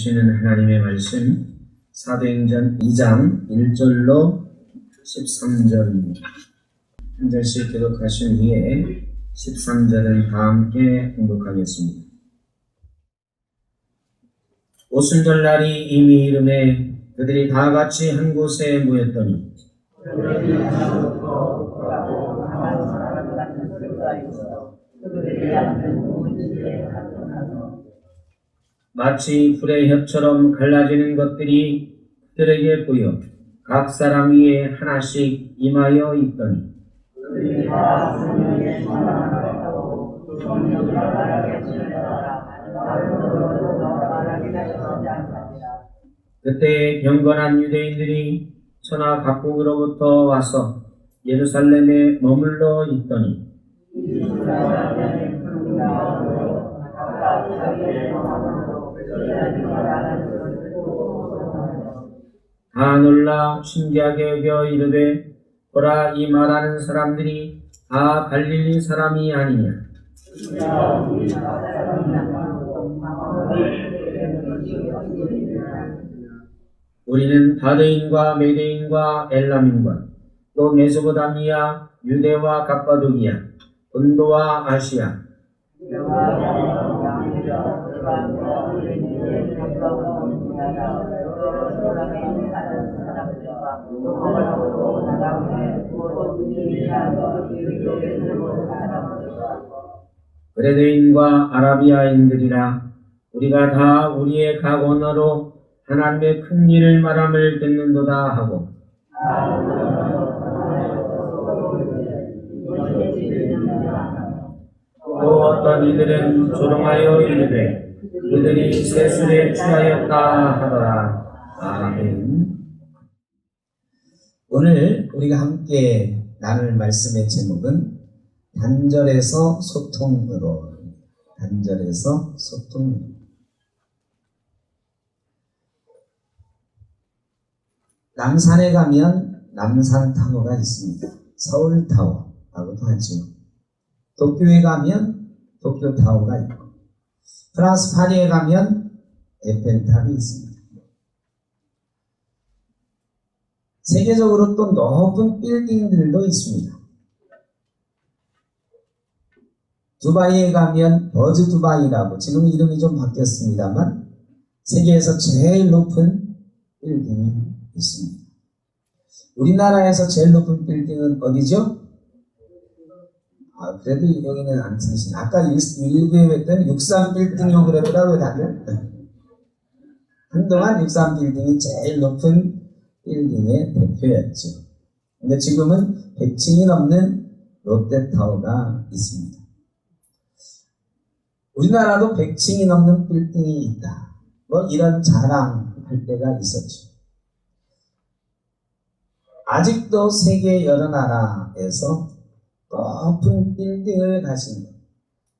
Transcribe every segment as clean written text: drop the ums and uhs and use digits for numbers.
주시는 하나님의 말씀 사도행전 2장 1절로 13절입니다. 한 절씩 기록하신 후에 13절은 다 함께 공독하겠습니다. 오순절날이 이미 이름에 그들이 다 같이 한 곳에 모였더니 마치 불의 혀처럼 갈라지는 것들이 그들에게 보여 각 사람 위에 하나씩 임하여 있더니 그때 경건한 유대인들이 천하 각국으로부터 와서 예루살렘에 머물러 있더니 다 놀라 신기하게 여겨 이르되 보라, 이 말하는 사람들이 다 갈릴리 사람이 아니냐. 우리는 바드인과 메데인과 엘람인과 또 메소포타미아, 유대와 갑바도기아, 본도와 아시아, 그레데인과 아라비아인들이라 우리가 다 우리의 각 언어로 하나님의 큰 일을 말함을 듣는도다 하고 또 어떤 이들은 조롱하여 이르되 그들이 세술에 취하였다 하더라. 아멘. 오늘 우리가 함께 나눌 말씀의 제목은 단절에서 소통으로. 단절에서 소통으로. 남산에 가면 남산타워가 있습니다. 서울타워라고도 하죠. 도쿄에 가면 도쿄타워가 있고, 프랑스 파리에 가면 에펠탑이 있습니다. 세계적으로 또 높은 빌딩들도 있습니다. 두바이에 가면 버즈 두바이라고, 지금 이름이 좀 바뀌었습니다만 세계에서 제일 높은 빌딩이 있습니다. 우리나라에서 제일 높은 빌딩은 어디죠? 그래도 여기는 안 쓰시네. 아까 일부에 했던 63빌딩이라고 그러더라고요, 다들. 한동안 63빌딩이 제일 높은 빌딩의 대표였죠. 근데 지금은 100층이 넘는 롯데타워가 있습니다. 우리나라도 100층이 넘는 빌딩이 있다. 뭐 이런 자랑할 때가 있었죠. 아직도 세계 여러 나라에서 높은 빌딩을 가진 것,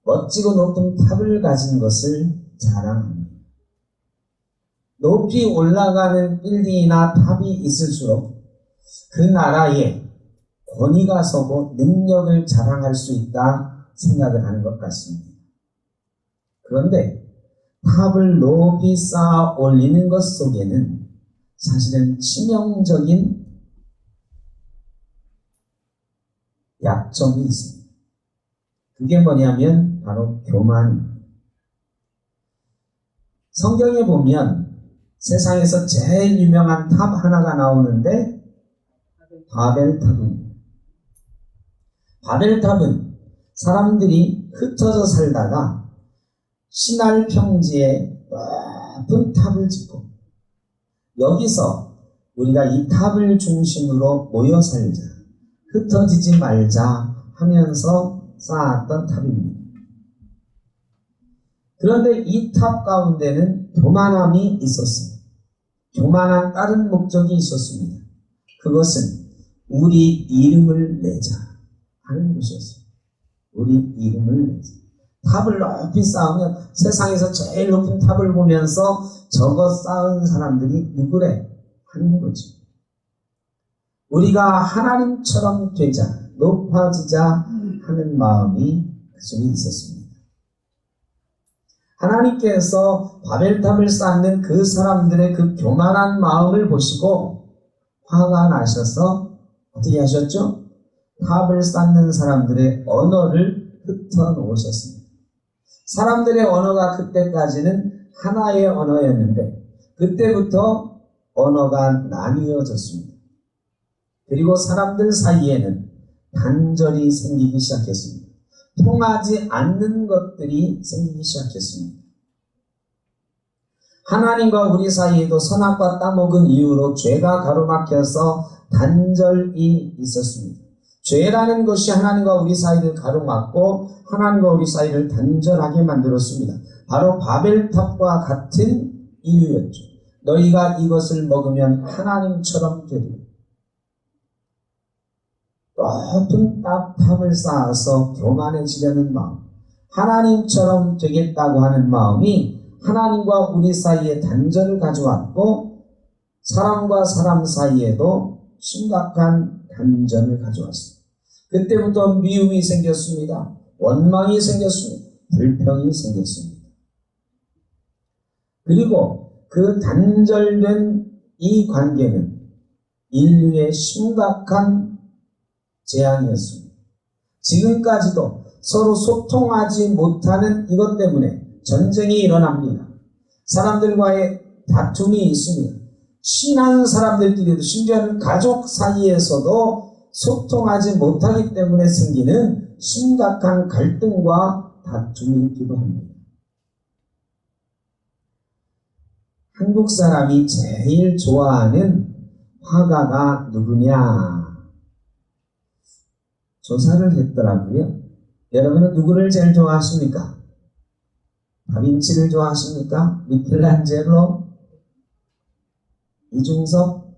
멋지고 높은 탑을 가진 것을 자랑합니다. 높이 올라가는 빌딩이나 탑이 있을수록 그 나라에 권위가 서고 능력을 자랑할 수 있다 생각을 하는 것 같습니다. 그런데 탑을 높이 쌓아 올리는 것 속에는 사실은 치명적인 약점이 있습니다. 그게 뭐냐면 바로 교만입니다. 성경에 보면 세상에서 제일 유명한 탑 하나가 나오는데 바벨탑입니다. 바벨탑은 사람들이 흩어져 살다가 신할 평지에 높은 탑을 짓고 여기서 우리가 이 탑을 중심으로 모여 살자, 흩어지지 말자 하면서 쌓았던 탑입니다. 그런데 이 탑 가운데는 교만함이 있었습니다. 교만한 다른 목적이 있었습니다. 그것은 우리 이름을 내자 하는 것이었습니다. 우리 이름을 내자. 탑을 높이 쌓으면 세상에서 제일 높은 탑을 보면서 저거 쌓은 사람들이 누구래 하는 거죠. 우리가 하나님처럼 되자, 높아지자 하는 마음이 그 속에 있었습니다. 하나님께서 바벨탑을 쌓는 그 사람들의 그 교만한 마음을 보시고 화가 나셔서 어떻게 하셨죠? 탑을 쌓는 사람들의 언어를 흩어놓으셨습니다. 사람들의 언어가 그때까지는 하나의 언어였는데 그때부터 언어가 나뉘어졌습니다. 그리고 사람들 사이에는 단절이 생기기 시작했습니다. 통하지 않는 것들이 생기기 시작했습니다. 하나님과 우리 사이에도 선악과 따먹은 이유로 죄가 가로막혀서 단절이 있었습니다. 죄라는 것이 하나님과 우리 사이를 가로막고 하나님과 우리 사이를 단절하게 만들었습니다. 바로 바벨탑과 같은 이유였죠. 너희가 이것을 먹으면 하나님처럼 되리라. 높은 탑을 쌓아서 교만해지려는 마음, 하나님처럼 되겠다고 하는 마음이 하나님과 우리 사이에 단절을 가져왔고 사람과 사람 사이에도 심각한 단절을 가져왔습니다. 그때부터 미움이 생겼습니다. 원망이 생겼습니다. 불평이 생겼습니다. 그리고 그 단절된 이 관계는 인류의 심각한 재앙이었습니다. 지금까지도 서로 소통하지 못하는 이것 때문에 전쟁이 일어납니다. 사람들과의 다툼이 있습니다. 친한 사람들끼리도 심지어는 가족 사이에서도 소통하지 못하기 때문에 생기는 심각한 갈등과 다툼이기도 합니다. 한국 사람이 제일 좋아하는 화가가 누구냐? 조사를 했더라고요. 여러분은 누구를 제일 좋아하십니까? 다빈치를 좋아하십니까? 미켈란젤로? 이중섭?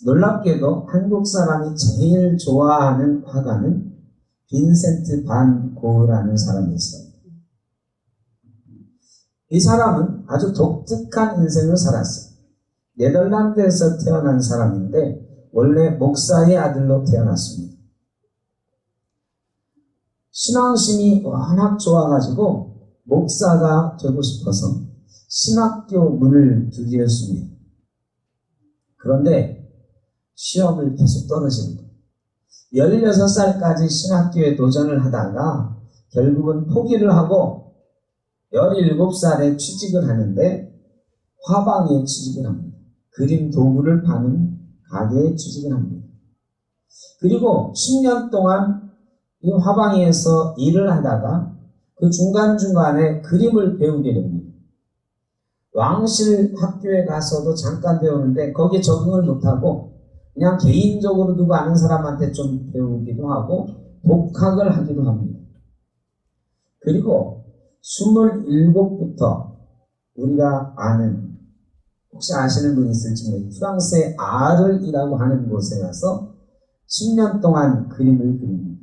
놀랍게도 한국 사람이 제일 좋아하는 화가는 빈센트 반 고흐라는 사람이 있어요. 이 사람은 아주 독특한 인생을 살았어요. 네덜란드에서 태어난 사람인데 원래 목사의 아들로 태어났습니다. 신앙심이 워낙 좋아가지고 목사가 되고 싶어서 신학교 문을 두드렸습니다. 그런데 시험을 계속 떨어지는 거예요. 16살까지 신학교에 도전을 하다가 결국은 포기를 하고 17살에 취직을 하는데 화방에 취직을 합니다. 그림 도구를 파는 가게에 취직을 합니다. 그리고 10년 동안 이 화방에서 일을 하다가 그 중간중간에 그림을 배우게 됩니다. 왕실 학교에 가서도 잠깐 배우는데 거기에 적응을 못하고 그냥 개인적으로 누구 아는 사람한테 좀 배우기도 하고 독학을 하기도 합니다. 그리고 27부터 우리가 아는, 혹시 아시는 분 있을지 모르겠어요. 프랑스의 아르이라고 하는 곳에 가서 10년 동안 그림을 그립니다.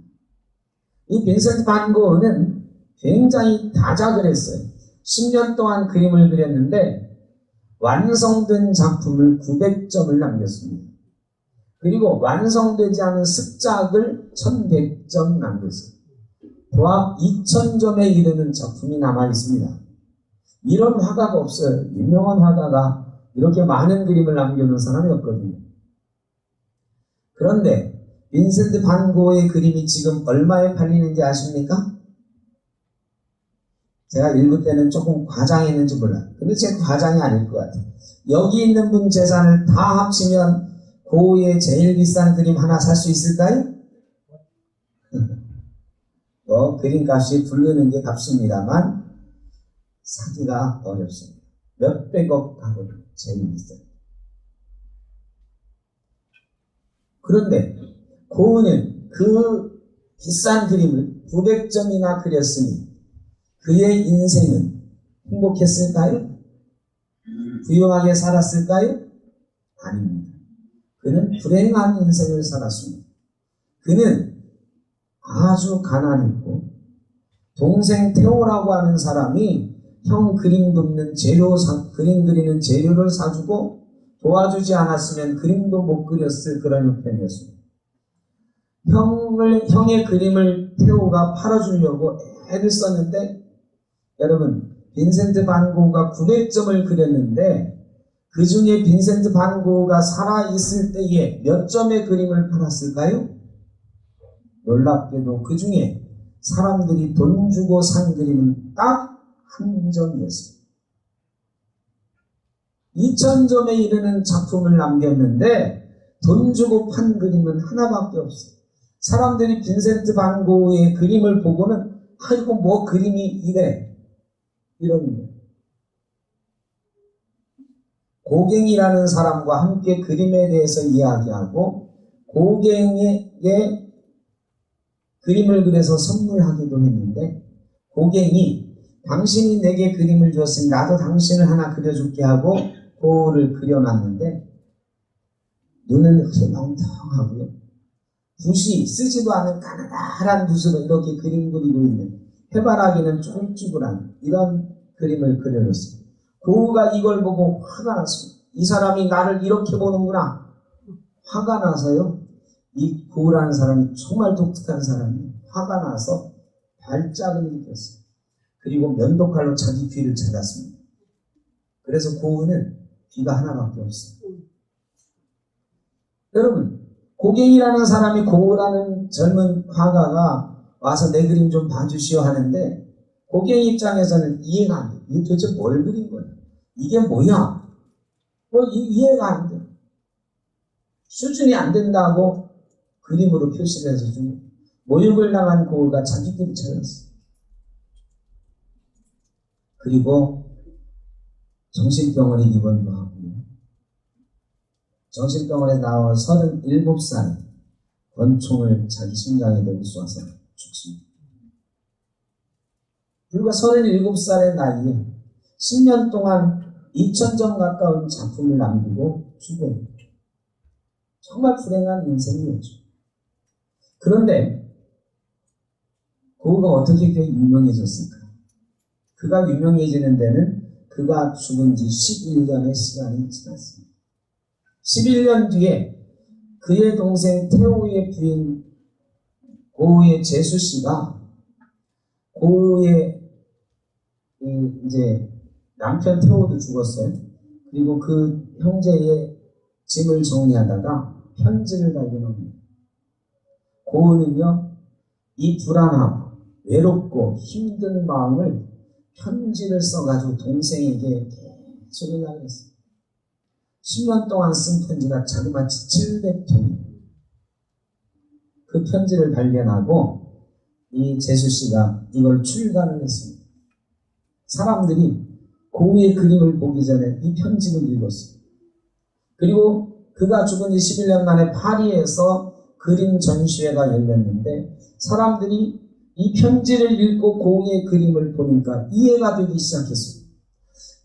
이 빈센트 반 고흐는 굉장히 다작을 했어요. 10년 동안 그림을 그렸는데 완성된 작품을 900점을 남겼습니다. 그리고 완성되지 않은 습작을 1100점 남겼어요. 도합 2000점에 이르는 작품이 남아 있습니다. 이런 화가가 없어요. 유명한 화가가 이렇게 많은 그림을 남겨놓은 사람이 없거든요. 그런데 빈센트 반 고흐의 그림이 지금 얼마에 팔리는지 아십니까? 제가 읽을 때는 조금 과장했는지 몰라요. 근데 제 과장이 아닐 것 같아요. 여기 있는 분 재산을 다 합치면 고흐의 제일 비싼 그림 하나 살 수 있을까요? 그림값이 부르는 게 값입니다만 사기가 어렵습니다. 몇백억 하고 제일 비싸요. 그런데 고흐는 그 비싼 그림을 900점이나 그렸으니 그의 인생은 행복했을까요? 부유하게 살았을까요? 아닙니다. 그는 불행한 인생을 살았습니다. 그는 아주 가난했고 동생 테오라고 하는 사람이 형 그림 굽는 그림 그리는 재료를 사주고 도와주지 않았으면 그림도 못 그렸을 그런 형편이었습니다. 형의 그림을 테오가 팔아주려고 애를 썼는데, 여러분, 빈센트 반 고흐가 900점을 그렸는데 그 중에 빈센트 반 고흐가 살아있을 때에 몇 점의 그림을 팔았을까요? 놀랍게도 그 중에 사람들이 돈 주고 산 그림은 딱 한 점이었습니다. 2000점에 이르는 작품을 남겼는데 돈 주고 판 그림은 하나밖에 없어요. 사람들이 빈센트 반 고흐의 그림을 보고는 아이고 뭐 그림이 이래 이러는 거예요. 고갱이라는 사람과 함께 그림에 대해서 이야기하고 고갱에게 그림을 그려서 선물하기도 했는데, 고갱이 당신이 내게 그림을 주었으니 나도 당신을 하나 그려줄게 하고 고흐를 그려놨는데 눈은 흐리멍텅하고요, 붓이 쓰지도 않은 가느다란 붓으로 이렇게 그림 그리고 있는, 해바라기는 쭈글쭈글한 이런 그림을 그려줬어요. 고흐가 이걸 보고 화가 났습니다. 이 사람이 나를 이렇게 보는구나. 화가 나서요, 이 고흐라는 사람이 정말 독특한 사람이에요. 화가 나서 발작을 일으켰어요. 그리고 면도칼로 자기 귀를 찾았습니다. 그래서 고흐는 귀가 하나밖에 없어요. 여러분, 고갱이라는 사람이 고흐라는 젊은 화가가 와서 내 그림 좀 봐주시오 하는데, 고갱이 입장에서는 이해가 안 돼요. 이게 도대체 뭘 그린 거예요? 이게 뭐야? 이해가 안 돼요. 수준이 안 된다고 그림으로 표시를 해서 주고, 모욕을 당한 고흐가 자기끼리 찾았어요. 그리고 정신병원에 입원도 하고요. 정신병원에 나와 37살에 권총을 자기 심장에 넣고 쏴서 죽습니다. 불과 37살의 나이에 10년 동안 2000점 가까운 작품을 남기고 죽어요. 정말 불행한 인생이었죠. 그런데 고흐가 어떻게 이렇게 유명해졌을까? 그가 유명해지는 데는 그가 죽은 지 11년의 시간이 지났습니다. 11년 뒤에 그의 동생 테오의 부인 고흐의 제수 씨가 고흐의 이제 남편 테오도 죽었어요. 그리고 그 형제의 짐을 정리하다가 편지를 발견합니다. 고흐는요, 이 불안하고 외롭고 힘든 마음을 편지를 써가지고 동생에게 계속 연락을 했어요. 10년 동안 쓴 편지가 자그마치 700통이에요. 그 편지를 발견하고 이 제수씨가 이걸 출간을 했습니다. 사람들이 고흐의 그림을 보기 전에 이 편지를 읽었어요. 그리고 그가 죽은 지 11년 만에 파리에서 그림 전시회가 열렸는데, 사람들이 이 편지를 읽고 고흐의 그림을 보니까 이해가 되기 시작했어요.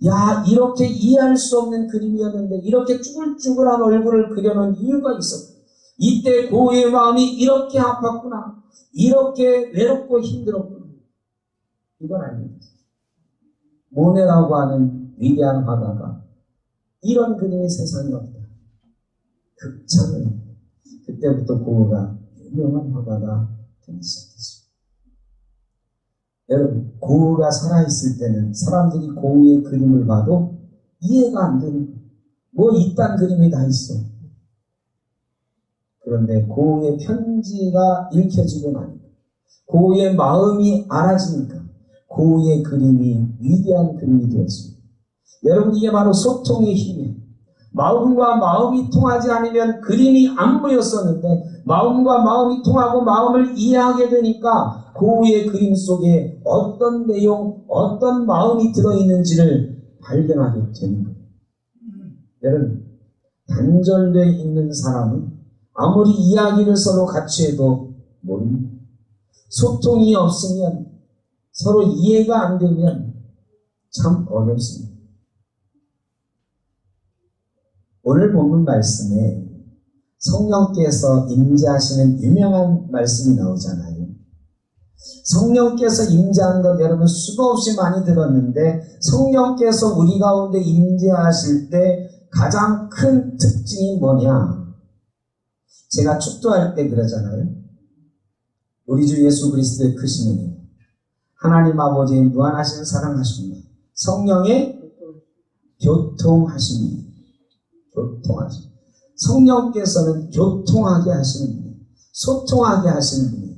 야, 이렇게 이해할 수 없는 그림이었는데 이렇게 쭈글쭈글한 얼굴을 그려놓은 이유가 있었다. 이때 고흐의 마음이 이렇게 아팠구나. 이렇게 외롭고 힘들었구나. 이건 아닙니다. 모네라고 하는 위대한 화가가 이런 그림이 세상에 없다. 극찬을 했다. 그때부터 고흐가 유명한 화가가 되기 시작했습니다. 여러분, 고흐가 살아있을 때는 사람들이 고흐의 그림을 봐도 이해가 안 되는 거예요. 뭐 이딴 그림이 다 있어. 그런데 고흐의 편지가 읽혀지고 나니까, 고흐의 마음이 알아지니까 고흐의 그림이 위대한 그림이 되었습니다. 여러분, 이게 바로 소통의 힘이에요. 마음과 마음이 통하지 않으면 그림이 안 보였었는데, 마음과 마음이 통하고 마음을 이해하게 되니까 고흐의 그림 속에 어떤 내용, 어떤 마음이 들어있는지를 발견하게 되는 거예요. 여러분, 단절되어 있는 사람은 아무리 이야기를 서로 같이 해도 모릅니다. 소통이 없으면, 서로 이해가 안 되면 참 어렵습니다. 오늘 본문 말씀에 성령께서 임재하시는 유명한 말씀이 나오잖아요. 성령께서 임재하는 것 여러분 수도 없이 많이 들었는데, 성령께서 우리 가운데 임재하실 때 가장 큰 특징이 뭐냐? 제가 축도할 때 그러잖아요. 우리 주 예수 그리스도의 크신 은혜, 하나님 아버지의 무한하신 사랑하심과 성령의 교통하심입니다. 교통하심. 성령께서는 교통하게 하시는 분이에요. 소통하게 하시는 분이에요.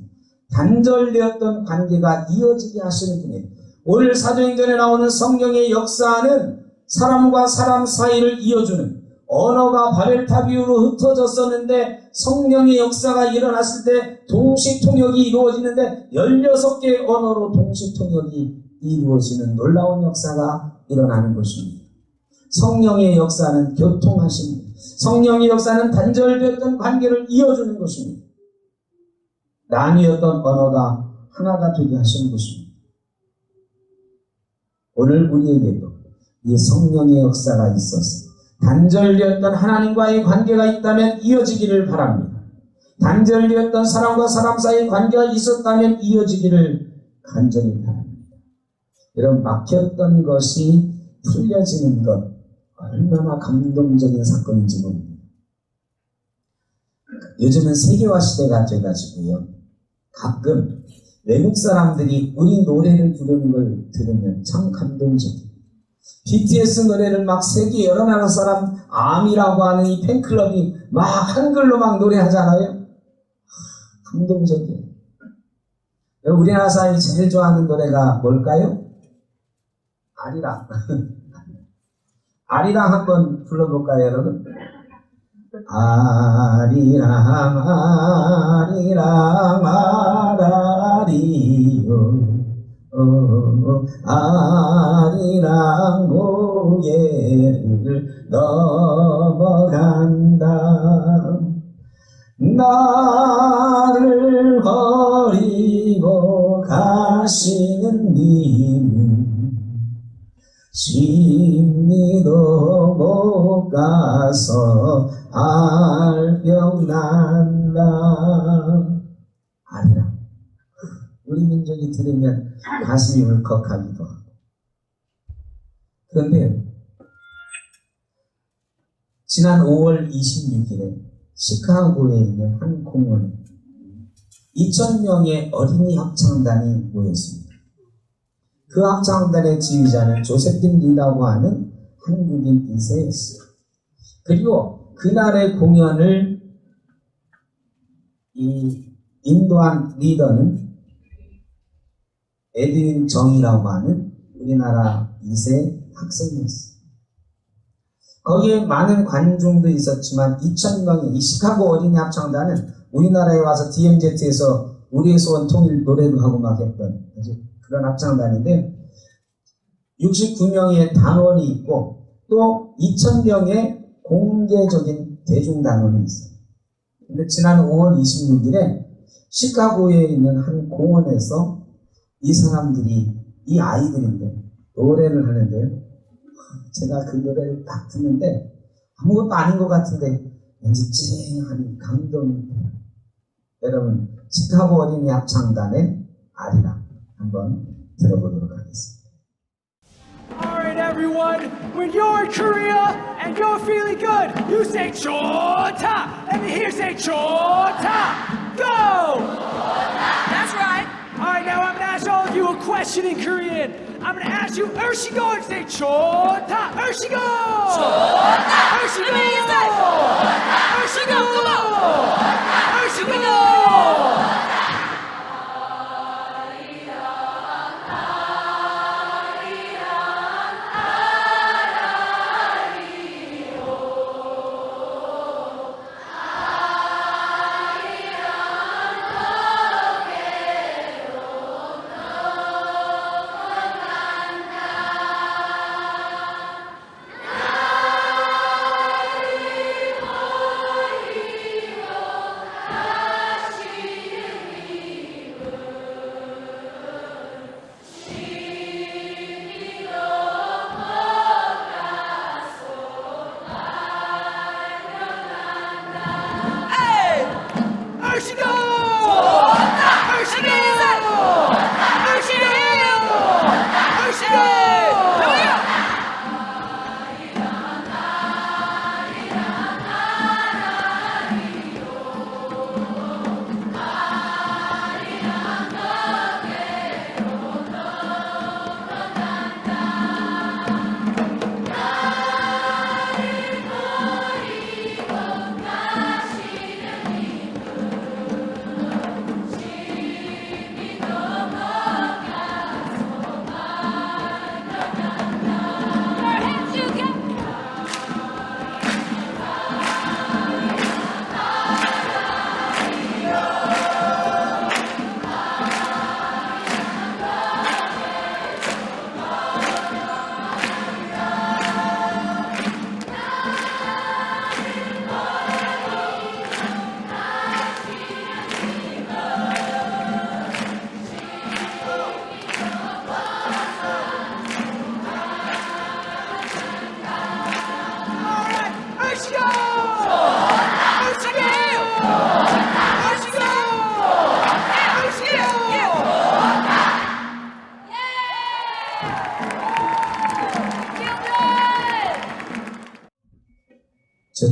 단절되었던 관계가 이어지게 하시는 분이에요. 오늘 사도행전에 나오는 성령의 역사는 사람과 사람 사이를 이어주는, 언어가 바벨탑 이후로 흩어졌었는데 성령의 역사가 일어났을 때 동시통역이 이루어지는데 16개의 언어로 동시통역이 이루어지는 놀라운 역사가 일어나는 것입니다. 성령의 역사는 교통하십니다. 성령의 역사는 단절되었던 관계를 이어주는 것입니다. 나뉘었던 언어가 하나가 되게 하시는 것입니다. 오늘 우리에게도 이 성령의 역사가 있어서 단절되었던 하나님과의 관계가 있다면 이어지기를 바랍니다. 단절되었던 사람과 사람 사이의 관계가 있었다면 이어지기를 간절히 바랍니다. 여러분, 막혔던 것이 풀려지는 것, 얼마나 감동적인 사건인지 모릅니다. 요즘은 세계화 시대가 돼가지고요, 가끔 외국 사람들이 우리 노래를 부르는 걸 들으면 참 감동적이에요. BTS 노래를 막 세계 여러 나라 사람, 아미라고 하는 이 팬클럽이 막 한글로 막 노래하잖아요. 감동적이에요. 우리나라 사람이 제일 좋아하는 노래가 뭘까요? 아리랑. 아리랑 한번 불러볼까요, 여러분? 아리랑 아리랑 아라리요, 아리랑 고개를 넘어간다. 나를 버리고 가시는 님은 심리도 못 가서 알병난다. 아니라 우리 민족이 들으면 가슴이 울컥하기도 하고. 그런데 지난 5월 26일에 시카고에 있는 한 공원에 2,000명의 어린이 합창단이 모였습니다. 그 합창단의 지휘자는 조세핀 리라고 하는 한국인 2세였어요. 그리고 그날의 공연을 인도한 리더는 에드윈 정이라고 하는 우리나라 2세 학생이었어요. 거기에 많은 관중도 있었지만 2,000명의 이 시카고 어린이 합창단은 우리나라에 와서 DMZ에서 우리의 소원 통일 노래도 하고 막 했던 그런 합창단인데 69명의 단원이 있고 또 2,000명의 공개적인 대중단원이 있어요. 근데 지난 5월 26일에 시카고에 있는 한 공원에서 이 사람들이, 이 아이들인데 노래를 하는데요. 제가 그 노래를 딱 듣는데 아무것도 아닌 것 같은데 왠지 찡하니 감동이 돼요. 여러분, 시카고 어린이 합창단의 아리랑 한번 들어보도록 하겠습니다. Alright everyone, when you're in Korea and you're feeling good, you say 좋다! Let me hear you say 좋다! Go! That's right! Alright, now I'm gonna ask all of you a question in Korean. I'm gonna ask you Ershigo and say 좋다! Ershigo! 좋다! Ershigo! Ershigo! Ershigo!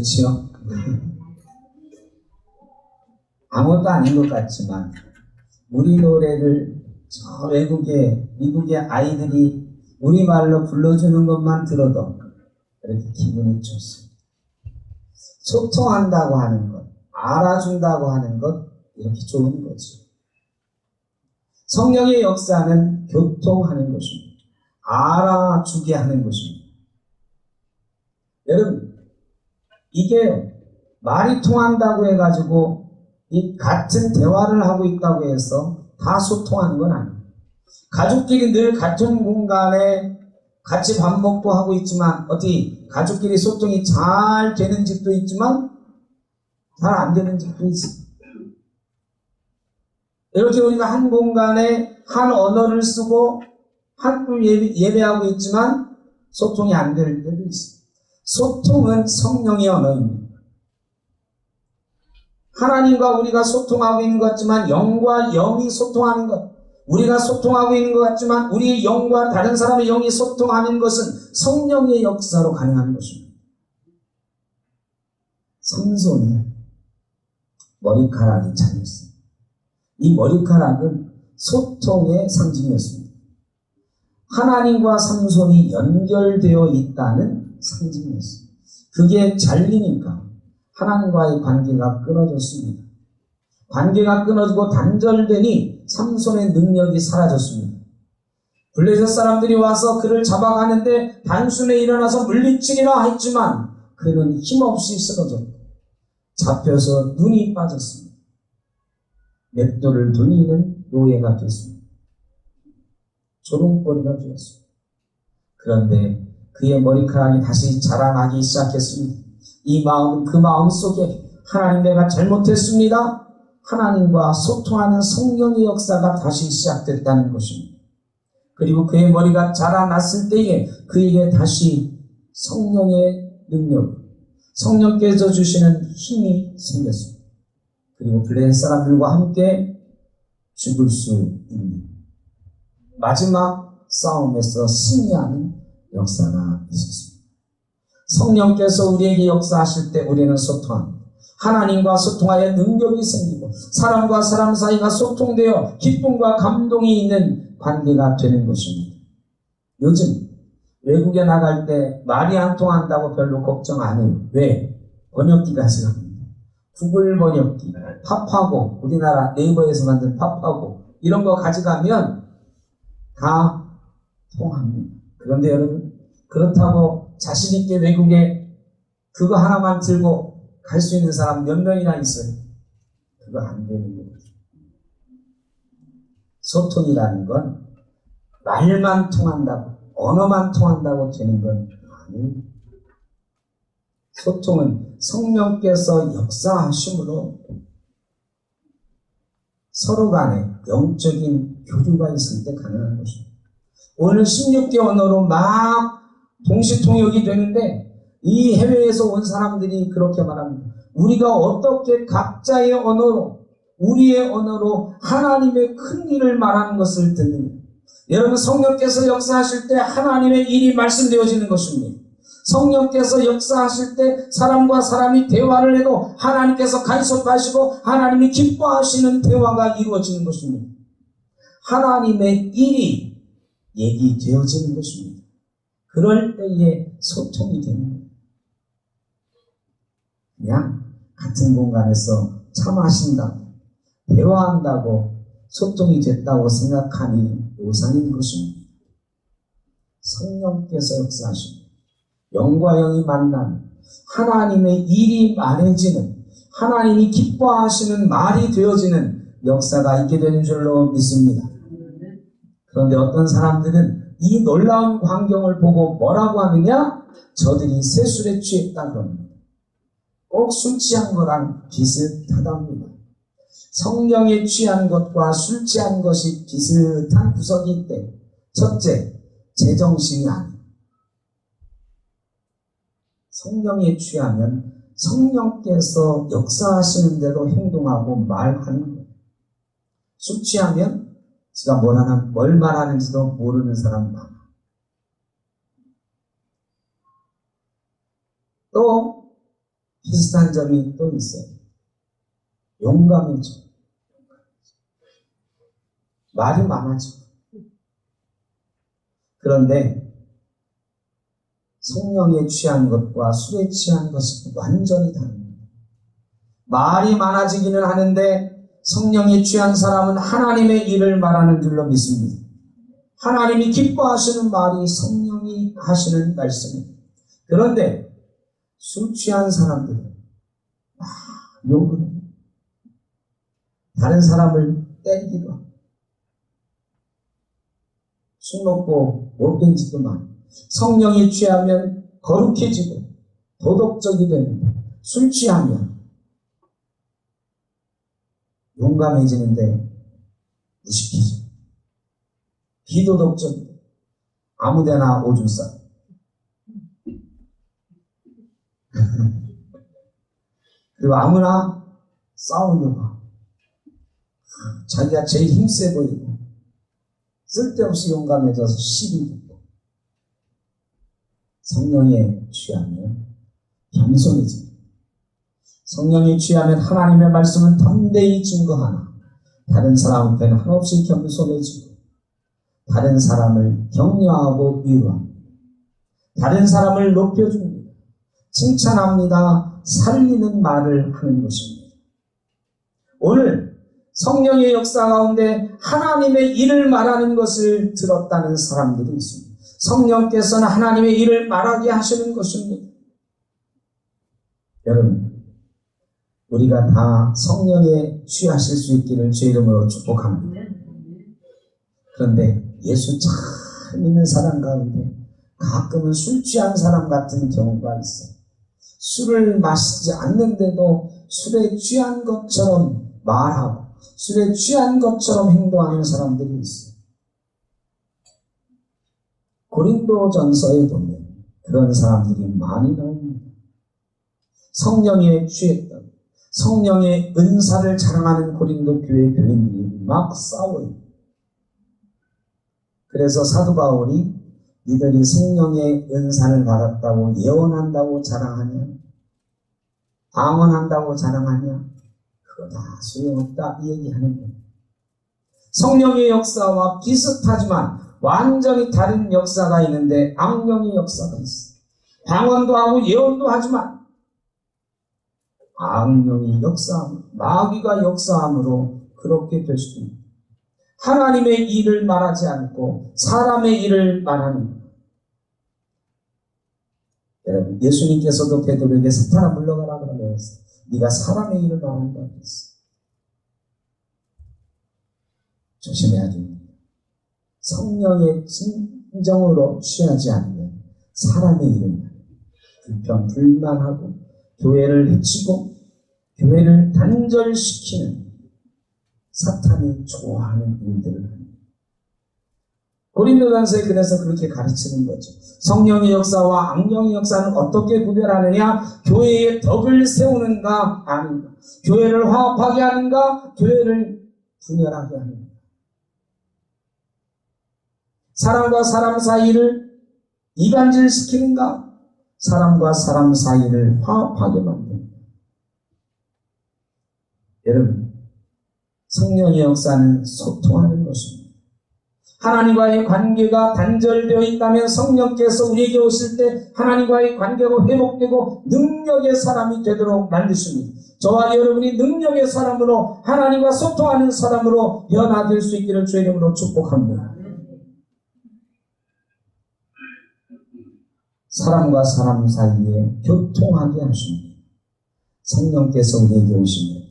그렇지요? 아무것도 아닌 것 같지만 우리 노래를 저 미국의 아이들이 우리말로 불러주는 것만 들어도 이렇게 기분이 좋습니다. 소통한다고 하는 것, 알아준다고 하는 것, 이렇게 좋은 거죠. 성령의 역사는 교통하는 것입니다. 알아주게 하는 것입니다. 여러분, 이게 말이 통한다고 해가지고 이 같은 대화를 하고 있다고 해서 다 소통하는 건 아니에요. 가족끼리 늘 같은 공간에 같이 밥 먹고 하고 있지만 어떻게 가족끼리 소통이 잘 되는 집도 있지만 잘 안 되는 집도 있어요. 이렇게 우리가 한 공간에 한 언어를 쓰고 한 예배하고 있지만 소통이 안 될 때도 있어요. 소통은 성령의 언어입니다. 하나님과 우리가 소통하고 있는 것 같지만 영과 영이 소통하는 것, 우리가 소통하고 있는 것 같지만 우리의 영과 다른 사람의 영이 소통하는 것은 성령의 역사로 가능한 것입니다. 삼손이 머리카락이 잘렸습니다. 이 머리카락은 소통의 상징이었습니다. 하나님과 삼손이 연결되어 있다는 상징이었습니다. 그게 잘리니까 하나님과의 관계가 끊어졌습니다. 관계가 끊어지고 단절되니 삼손의 능력이 사라졌습니다. 블레셋 사람들이 와서 그를 잡아가는데 단숨에 일어나서 물리치기나 했지만 그는 힘없이 쓰러졌고 잡혀서 눈이 빠졌습니다. 맷돌을 돌리는 노예가 됐습니다. 조롱거리가 되었습니다. 그런데 그의 머리카락이 다시 자라나기 시작했습니다. 이 마음, 그 마음 속에 하나님 내가 잘못했습니다. 하나님과 소통하는 성령의 역사가 다시 시작됐다는 것입니다. 그리고 그의 머리가 자라났을 때에 그에게 다시 성령의 능력, 성령께서 주시는 힘이 생겼습니다. 그리고 블레셋 사람들과 함께 죽을 수 있는 마지막 싸움에서 승리하는 역사가 있었습니다. 성령께서 우리에게 역사하실 때 우리는 소통합니다. 하나님과 소통하여 능력이 생기고 사람과 사람 사이가 소통되어 기쁨과 감동이 있는 관계가 되는 것입니다. 요즘 외국에 나갈 때 말이 안 통한다고 별로 걱정 안 해요. 왜? 번역기가 가져갑니다. 구글 번역기, 팝하고 우리나라 네이버에서 만든 팝하고 이런 거 가져가면 다 통합니다. 그런데 여러분, 그렇다고 자신 있게 외국에 그거 하나만 들고 갈 수 있는 사람 몇 명이나 있어요? 그거 안 되는 거예요. 소통이라는 건 말만 통한다고, 언어만 통한다고 되는 건 아니에요. 소통은 성령께서 역사하심으로 서로 간에 영적인 교류가 있을 때 가능한 것입니다. 오늘 16개 언어로 막 동시통역이 되는데 이 해외에서 온 사람들이 그렇게 말합니다. 우리가 어떻게 각자의 언어로, 우리의 언어로 하나님의 큰 일을 말하는 것을 듣느냐. 여러분, 성령께서 역사하실 때 하나님의 일이 말씀되어지는 것입니다. 성령께서 역사하실 때 사람과 사람이 대화를 해도 하나님께서 간섭하시고 하나님이 기뻐하시는 대화가 이루어지는 것입니다. 하나님의 일이 얘기되어지는 것입니다. 그럴 때에 소통이 되는 거예요. 그냥 같은 공간에서 차 마신다고, 대화한다고 소통이 됐다고 생각하니 오산인 것입니다. 성령께서 역사하시고 영과 영이 만나는 하나님의 일이 말해지는, 하나님이 기뻐하시는 말이 되어지는 역사가 있게 되는 줄로 믿습니다. 그런데 어떤 사람들은 이 놀라운 광경을 보고 뭐라고 하느냐? 저들이 세술에 취했다 그럽니다. 꼭 술 취한 거랑 비슷하답니다. 성령에 취한 것과 술 취한 것이 비슷한 구석이 있대. 첫째, 제정신이 아니에요. 성령에 취하면 성령께서 역사하시는 대로 행동하고 말하는 거예요. 술 취하면 지가 뭘 말하는지도 모르는 사람 많아. 또 비슷한 점이 또 있어요. 용감이죠. 말이 많아져. 그런데 성령에 취한 것과 술에 취한 것은 완전히 다릅니다. 말이 많아지기는 하는데 성령에 취한 사람은 하나님의 일을 말하는 줄로 믿습니다. 하나님이 기뻐하시는 말이 성령이 하시는 말씀입니다. 그런데 술 취한 사람들은 욕을 해요. 다른 사람을 때리기도 하고 술 먹고 못된 짓도 많고 성령에 취하면 거룩해지고 도덕적이 됩니다. 술 취하면 용감해지는데 무식해져. 비도덕적이고 아무데나 오줌 싸고 그리고 아무나 싸우려고 하고 자기가 제일 힘세 보이고 쓸데없이 용감해져서 시비 붙고 성령에 취하면 겸손해집니다. 성령에 취하면 하나님의 말씀은 담대히 증거하나 다른 사람한테는 한없이 겸손해지고 다른 사람을 격려하고 위로합니다. 다른 사람을 높여줍니다. 칭찬합니다. 살리는 말을 하는 것입니다. 오늘 성령의 역사 가운데 하나님의 일을 말하는 것을 들었다는 사람들이 있습니다. 성령께서는 하나님의 일을 말하게 하시는 것입니다. 여러분, 우리가 다 성령에 취하실 수 있기를 주의 이름으로 축복합니다. 그런데 예수 잘 믿는 사람 가운데 가끔은 술 취한 사람 같은 경우가 있어요. 술을 마시지 않는데도 술에 취한 것처럼 말하고 술에 취한 것처럼 행동하는 사람들이 있어요. 고린도전서에 보면 그런 사람들이 많이 나옵니다. 성령에 취했던 성령의 은사를 자랑하는 고린도 교회 교인들이 막 싸워요. 그래서 사도 바울이 니들이 성령의 은사를 받았다고 예언한다고 자랑하냐? 방언한다고 자랑하냐? 그거 다 소용없다 이 얘기하는 거예요. 성령의 역사와 비슷하지만 완전히 다른 역사가 있는데 악령의 역사가 있어요. 방언도 하고 예언도 하지만 악령이 역사함, 마귀가 역사함으로 그렇게 될 수 있습니다. 하나님의 일을 말하지 않고 사람의 일을 말하는 것. 여러분, 예수님께서도 베드로에게 사탄아 물러가라 그러면서 네가 사람의 일을 말한다 그랬어. 조심해야 됩니다. 성령의 진정으로 취하지 않으면 사람의 일을 불평, 불만하고 교회를 해치고 교회를 단절시키는 사탄이 좋아하는 일들을 합니다. 고린도전서에 그래서 그렇게 가르치는 거죠. 성령의 역사와 악령의 역사는 어떻게 구별하느냐? 교회의 덕을 세우는가 아닌가? 교회를 화합하게 하는가? 교회를 분열하게 하는가? 사람과 사람 사이를 이간질시키는가? 사람과 사람 사이를 화합하게 만듭니다. 여러분, 성령의 역사는 소통하는 것입니다. 하나님과의 관계가 단절되어 있다면 성령께서 우리에게 오실 때 하나님과의 관계가 회복되고 능력의 사람이 되도록 만드십니다. 저와 여러분이 능력의 사람으로 하나님과 소통하는 사람으로 변화될 수 있기를 주의 이름으로 축복합니다. 사람과 사람 사이에 교통하게 하십니다. 성령께서 우리에게 오시면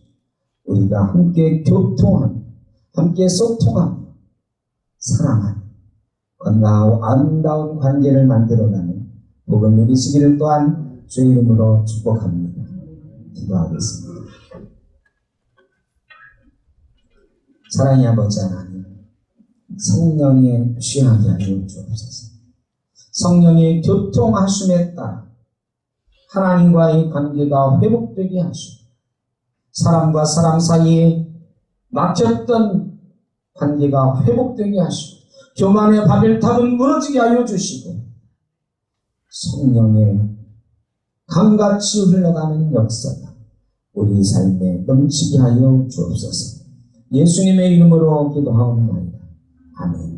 우리가 함께 교통하며 함께 소통하며 사랑하며 건강하고 아름다운 관계를 만들어가는 복을 누리시기를 또한 주의 이름으로 축복합니다. 기도하겠습니다. 사랑의 아버지 하나님, 성령에 취하게 하여 주옵소서. 성령의 교통하심에 따라 하나님과의 관계가 회복되게 하시고 사람과 사람 사이에 막혔던 관계가 회복되게 하시고 교만의 바벨탑은 무너지게 하여 주시고 성령의 강같이 흘러가는 역사가 우리 삶에 넘치게 하여 주옵소서. 예수님의 이름으로 기도하옵나이다. 아멘.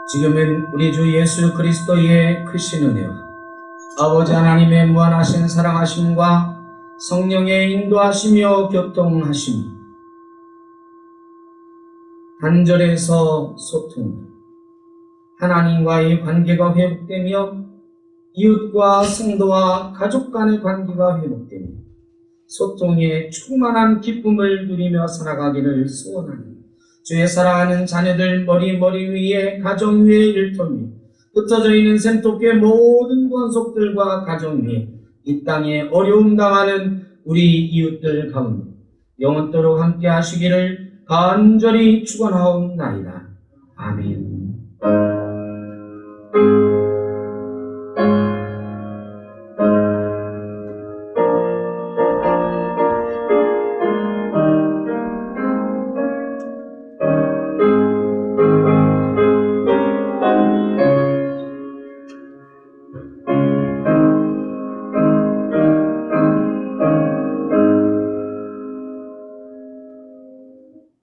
지금은 우리 주 예수 그리스도의 크신 은혜와 아버지 하나님의 무한하신 사랑하심과 성령의 인도하시며 교통하심, 단절에서 소통, 하나님과의 관계가 회복되며 이웃과 성도와 가족 간의 관계가 회복되며 소통의 충만한 기쁨을 누리며 살아가기를 소원하니 주의 사랑하는 자녀들 머리 위에 가정 위에 일터위 흩어져 있는 샘토교의 모든 권속들과 가정 위에 이 땅에 어려움 당하는 우리 이웃들 가운데 영원토록 함께 하시기를 간절히 축원하옵나이다. 아멘.